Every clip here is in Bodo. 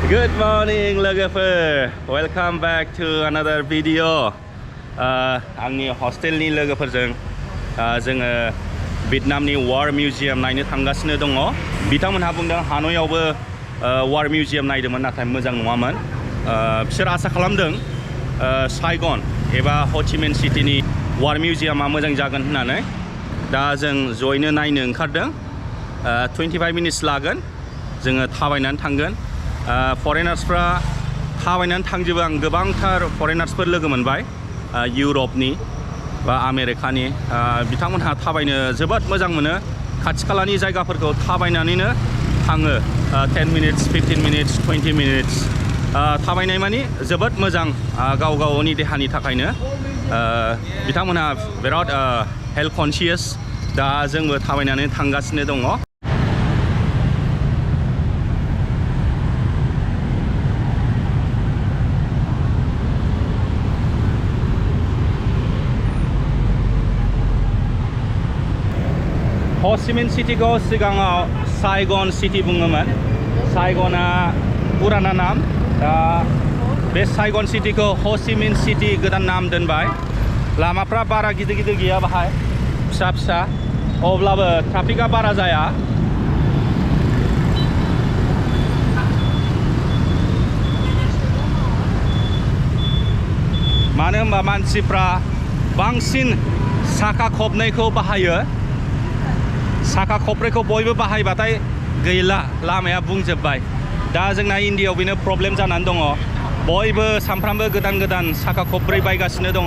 Good morning, logofer. Welcome back to another video. आंनि हस्टेलनि लोगोफोरजों जोङो भियेटनामनि वार मिउजियाम नायनो थांगासिनो दङ। बिथांमोनहा बुंदों हानयआवबो वार मिउजियाम नायदोंमोन नाथाय मोजां नङामोन। बिसोर आसा खालामदों साइगन एबा हो ची मिन सिटीनि वार मिउजियामा मोजां जागोन होननानै। दा जों जयैनो नायनो ओंखारदों। 25 मिनिट्स लागोन। जोङो थाबायनानै थांगोन। फरेनार्सफ्रा थाबायनानै थांजोबो। आं गोबांथार फरेनार्सफोर लोगो मोनबाय इउरपनि बा आमेरिकानि। बिथांमोनहा थाबायनो जोबोद मोजां मोनो। खाथि खालानि जायगाफोरखौ थाबायनानैनो थाङो। 10 मिनिट्स 15 मिनिट्स 20 मिनिट्स थाबायनाय मानि जोबोद मोजां गाव गावनि देहानि थाखायनो। बिथांमोनहा बिराद हेल्थ कनसियास। दा जोंबो थाबायनानै थांगासिनो दङ। हो ची मिन सिटीखौ सिगाङाव साइगन सिटी बुङोमोन। साइगना पुराना नाम। दा बे साइगन सिटीखौ हो ची मिन सिटी गोदान नाम दोनबाय। लामाफ्रा बारा गिदिर गिदिर गैया बाहाय, फिसा फिसा। अब्लाबो ट्राफिकआ बारा जाया। मानो होनबा मानसिफ्रा बांसिन साखा खबनैखौ बाहायो। साखा खबब्रैखौ बयबो बाहायबाथाय गैला, लामाया बुंजोबबाय। दा जोंना इन्डियायाव बेनो प्रब्लेम जानानै दङ। बयबो सामफ्रामबो गोदान गोदान साखा खबब्रै बायगासिनो दङ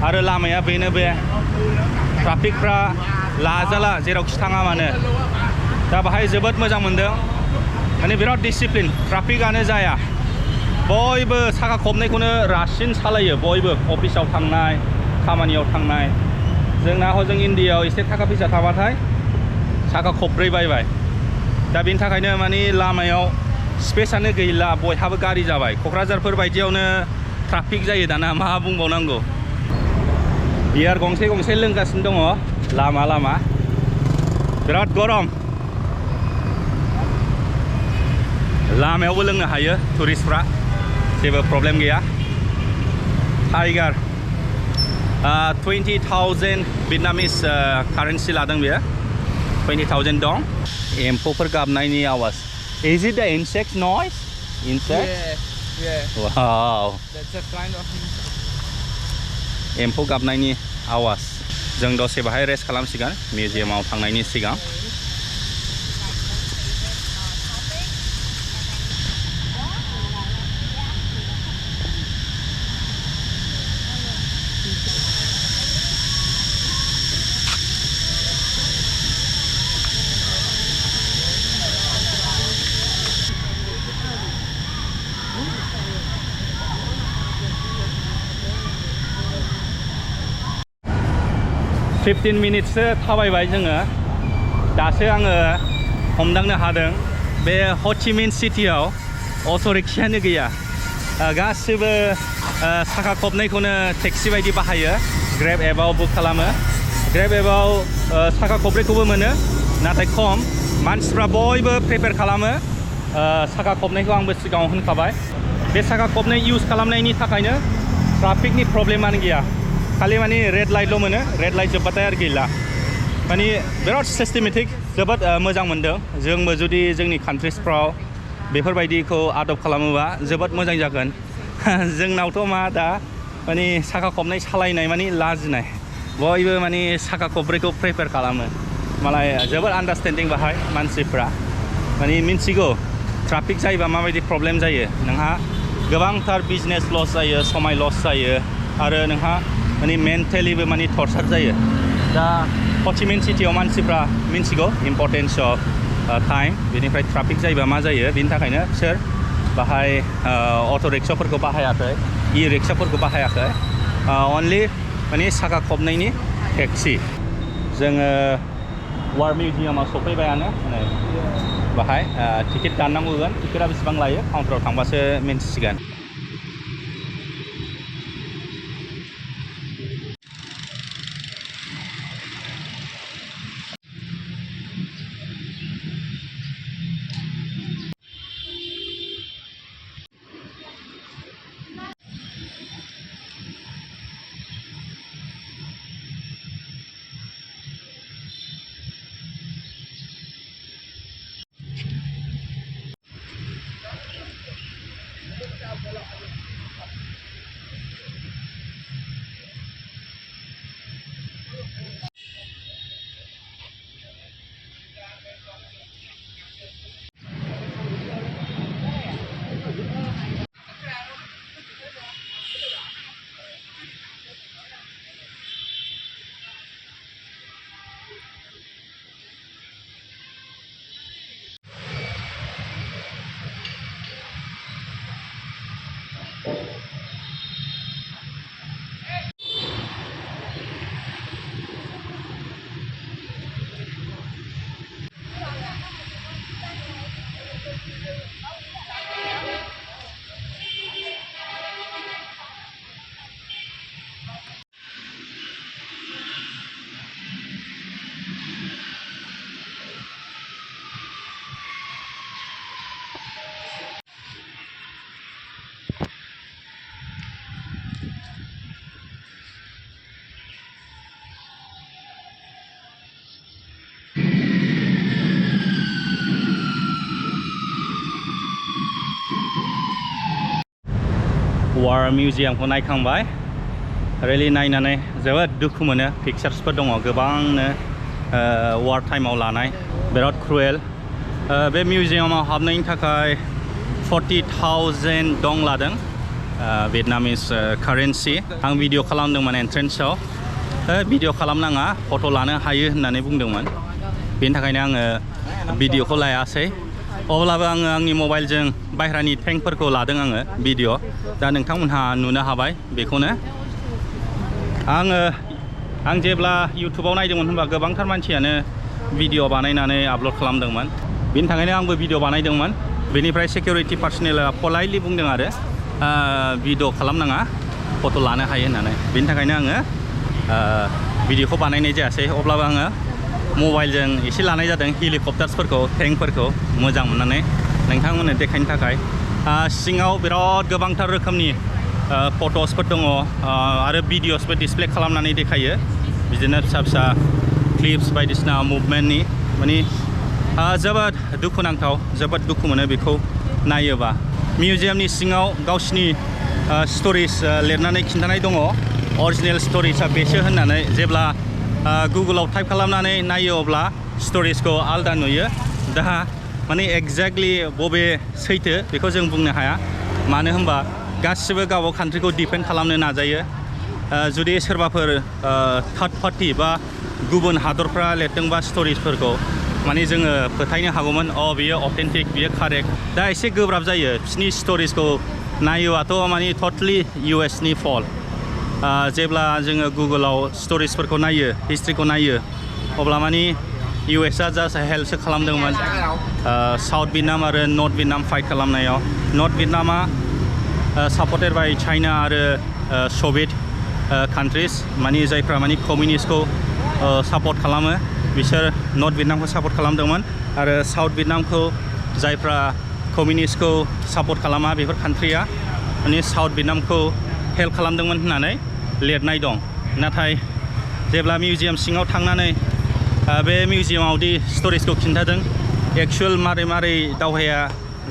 आरो लामाया बेनो बे ट्राफिकफ्रा लाजाला जेरावखि थाङा मानो। दा बाहाय जोबोद मोजां मोनदों। माने बिराद डिसिप्लिन, ट्राफिकआनो जाया। बयबो साखा खबनैखौनो रासिन सालायो। बयबो अफिसाव थांनाय, खामानियाव थांनाय। जोंना हजों इन्डियायाव एसे थाखा फैसा थाबाथाय साखा खबब्रै बायबाय। दा बेनि थाखायनो माने लामायाव स्पेसआनो गैला, बयहाबो गारि जाबाय। क'क्राझारफोर बायदियावनो ट्राफिक जायो दाना, मा बुंबावनांगौ। बियार गंसे गंसे लोंगासिनो दङ लामा लामा। बिराद गरम। लामायावबो लोंनो हायो टुरिस्टफ्रा, जेबो प्रब्लेम गैया। टाइगार 20,000 भियेटनामिस कारेन्सि लादों बेयो। 20,000 दं। एम्फौफोर गाबनायनि आवाज। Is it the insect noise? Insect? Yeah. Wow. That's a kind of insect. एम्फौ गाबनायनि आवाज। जों दसे बाहाय रेस्ट खालामसिगोन मिउजियामाव थांनायनि सिगां। फिफ्टिन मिनिट्ससो थाबायबाय जोङो। दासो आङो हमदांनो हादों बे हो ची मिन सिटीयाव अट' रिक्सायानो गैया। गासिबो साखा खबनैखौनो टेक्सि बायदि बाहायो। ग्रेब एपआव बुक खालामो। ग्रेब एपआव साखा खबब्रैखौबो मोनो नाथाय खम। मानसिफ्रा बयबो प्रिफार खालामो साखा खबनैखौ। आंबो सिगाङाव होनखाबाय। बे साखा खबनै इउज खालामनायनि थाखायनो ट्राफिकनि प्रब्लेमानो गैया। खालि माने रेड लाइटल' मोनो। रेड लाइट जोब्बाथाय आरो गैला। माने बिराद सिस्टेमेटिक, जोबोद मोजां मोनदों। जोंबो जुदि जोंनि कान्ट्रिसफ्राव बेफोरबायदिखौ आदब खालामोबा जोबोद मोजां जागोन। जोंनावथ' मा दा माने साखा खबनै सालायनाय माने लाजिनाय। बयबो माने साखा खबब्रैखौ प्रिफार खालामो। मालाय जोबोद आन्डारस्टेन्डिं बाहाय मानसिफ्रा। माने मिन्थिगौ ट्राफिक जायोबा माबायदि प्रब्लेम जायो। नोंहा गोबांथार बिजनेस लस जायो, समाय लस जायो आरो नोंहा माने मेन्टेलिबो माने टर्चार जायो। दा हो ची मिन सिटीयाव मानसिफ्रा मिन्थिगौ इम्परटेन्स अफ टाइम। बेनिफ्राय ट्राफिक जायोबा मा जायो, बेनि थाखायनो बिसोर बाहाय अट' रिक्साफोरखौ बाहायाखै, इ रिक्साफोरखौ बाहायाखै। अनलि माने साखा खबनैनि टेक्सि। जोङो वार मिउजियामाव सफैबायानो। बाहाय टिकेट दाननांगौगोन। टिकेटआ बेसेबां लायो काउन्टाराव थांबासो मिन्थिसिगोन। वार मिउजियामखौ नायखांबाय रियेलि नायनानै जोबोद दुखु मोनो पिक्चार्सफोर दङ गोबांनो वार टाइमाव लानाय बिराद क्रुएल बे मिउजियामाव हाबनायनि थाखाय 40,000 दं लादों भियेटनामिस कारेन्सि आं भिडिअ खालामदोंमोन एन्ट्रेन्सआव भिडिअ खालामनाङा फट' लानो हायो होननानै बुंदोंमोन बेनि थाखायनो आङो भिडिअखौ लायासै अब्लाबो आङो आंनि मबाइलजों बाहेरानि टेंकफोरखौ लादों आङो भिडिअ दा नोंथांमोनहा नुनो हाबाय बेखौनो आं जेब्ला इउटुबाव नायदोंमोन होनबा गोबांथार मानसियानो भिडिअ बानायनानै आपल'ड खालामदोंमोन बेनि थाखायनो आंबो भिडिअ बानायदोंमोन बेनिफ्राय सिकिउरिटि पार्सनेला पलाइटलि बुंदों आरो भिडिअ खालामनाङा फट' लानो हायो होननानै बेनि थाखायनो आङो भिडिअखौ बानायनाय जायासै अब्लाबो आङो मबाइलजों एसे लानाय जादों हेलिकप्टार्सफोरखौ टेंकफोरखौ मोजां मोननानै नोंथांमोननो देखायनो थाखाय सिङाव बिराद गोबांथार रोखोमनि फट'सफोर दङ आरो भिडिअसबो डिसप्ले खालामनानै देखायो बिदिनो फिसा फिसा क्लिप्स बायदिसिना मुभमेन्टनि माने जोबोद दुखुनांथाव जोबोद दुखु मोनो बेखौ नायोबा मिउजियामनि सिङाव गावसिनि स्ट'रिज लिरनानै खिन्थानाय दङ अरिजिनेल स्ट'रिजआ बेसो होननानै जेब्ला गुगोलाव टाइप खालामनानै नायो अब्ला स्ट'रिजखौ आलदा नुयो दा माने एक्जेक्टलि बबे सैथो बेखौ जों बुंनो हाया मानो होनबा गासिबो गावबाव कान्ट्रिखौ डिफेन्ड खालामनो नाजायो जुदि सोरबाफोर थार्ड पार्टि बा गुबुन हादरफ्रा लिरदोंबा स्ट'रिजफोरखौ माने जोङो फोथायनो हागौमोन बियो अथेन्टिक बियो कारेक्ट दा एसे गोब्राब जायो बिसिनि स्ट'रिजखौ नायोबाथ' माने टटलि US नि फल्ट जेब्ला जोङो गुगोलाव स्ट'रिजफोरखौ नायो हिस्ट्रिखौ नायो अब्ला माने USA जास्ट हेल्पसो खालामदोंमोन साउथ भियेटनाम आरो नर्थ भियेटनाम फाइट खालामनायाव नर्थ भियेटनामा सापर्टेड बाय चाइना आरो सभियेट कान्ट्रिस माने जायफ्रा माने कमिउनिस्टखौ सापर्ट खालामो बिसोर नर्थ भियेटनामखौ सापर्ट खालामदोंमोन आरो साउथ भियेटनामखौ जायफ्रा कमिउनिस्टखौ सापर्ट खालामा बेफोर कान्ट्रिया माने साउथ भियेटनामखौ हेल्प खालामदोंमोन होननानै लिरनाय दं नाथाय जेब्ला मिउजियाम सिङाव थांनानै बे मिउजियामावदि स्ट'रिजखौ खिन्थादों एक्चुएल मारै दावहाया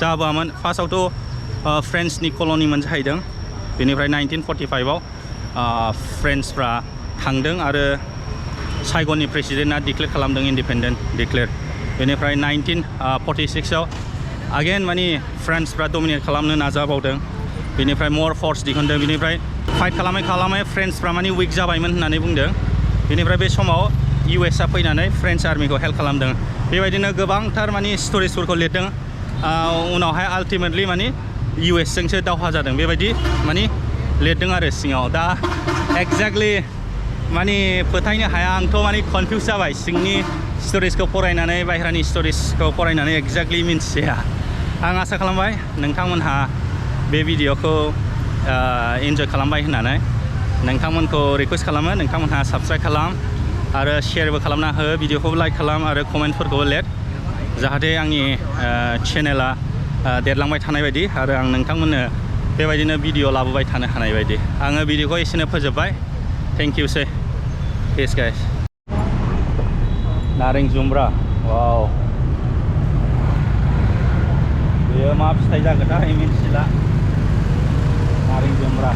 जाबोआमोन फार्स्टआवथ' फ्रेन्सनि कल'निमोन जाहैदों बेनिफ्राय 1945आव फ्रेन्सफ्रा थांदों आरो साइगननि प्रेसिडेन्टआ डिक्लेयार खालामदों इन्डिपेन्डेन्ट डिक्लेयार बेनिफ्राय 1946आव अगेन माने फ्रेन्सफ्रा डमिनेट खालामनो नाजाबावदों बेनिफ्राय मर फर्स दिहुनदों बेनिफ्राय फाइट खालामै फ्रेन्सफ्रा माने उइक जाबायमोन होननानै बुंदों बेनिफ्राय बे समाव USA फैनानै फ्रेन्स आर्मिखौ हेल्प खालामदों बेबायदिनो गोबांथार माने स्ट'रिजफोरखौ लिरदों उनावहाय आल्टिमेटलि माने US जोंसो दावहा जादों बेबायदि माने लिरदों आरो सिङाव दा एक्जेक्टलि माने फोथायनो हाया आंथ' माने कनफिउस जाबाय सिंनि स्ट'रिजखौ फरायनानै बाहेरानि स्ट'रिजखौ फरायनानै एक्जेक्टलि मिन्थिया आं आसा खालामबाय नोंथांमोनहा बे भिडिअखौ इन्जय खालामबाय होननानै नोंथांमोनखौ रिक्वेस्ट खालामो नोंथांमोनहा साबस्क्राइब खालाम आरो शेयारबो खालामना हो भिडिअखौबो लाइक खालाम आरो कमेन्टफोरखौबो लिर जाहाथे आंनि चेनेला देरलांबाय थानाय बायदि आरो आं नोंथांमोननो बेबायदिनो भिडिअ लाबोबाय थानो हानाय बायदि आङो भिडिअखौ एसेनो फोजोबबाय थेंक इउ से पेस गाइस नारें जुम्ब्रा वाव बेयो मा फिथाइ जागोनथाय मिन्थिला नारें जुम्ब्रा